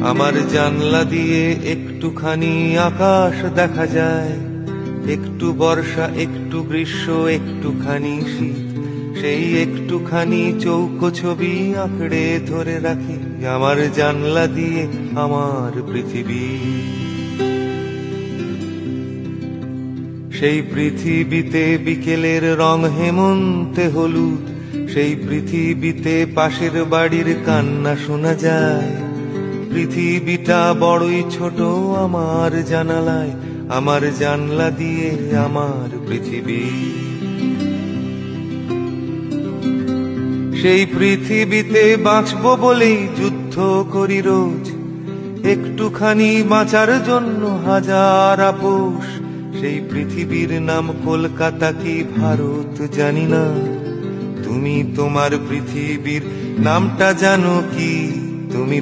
আমার জানলা দিয়ে একটুখানি আকাশ দেখা যায়, একটু বর্ষা, একটু গ্রীষ্ম, একটুখানি শীত। সেই একটুখানি চৌকো ছবি আঁকড়ে ধরে রাখি আমার জানলা দিয়ে আমার পৃথিবী। সেই পৃথিবীতে বিকেলের রং হেমন্তে হলুদ, সেই পৃথিবীতে পাশের বাড়ির কান্না শোনা যায়। পৃথিবীটা বড়ই ছোট আমার জানালায়, আমার জানলা দিয়ে আমার পৃথিবী। সেই পৃথিবীতে বাঁচবো বলেই যুদ্ধ করি রোজ, একটুখানি বাঁচার জন্য হাজার আপোষ। সেই পৃথিবীর নাম কলকাতা কি ভারত জানি না, তুমি তোমার পৃথিবীর নামটা জানো কি? তুমি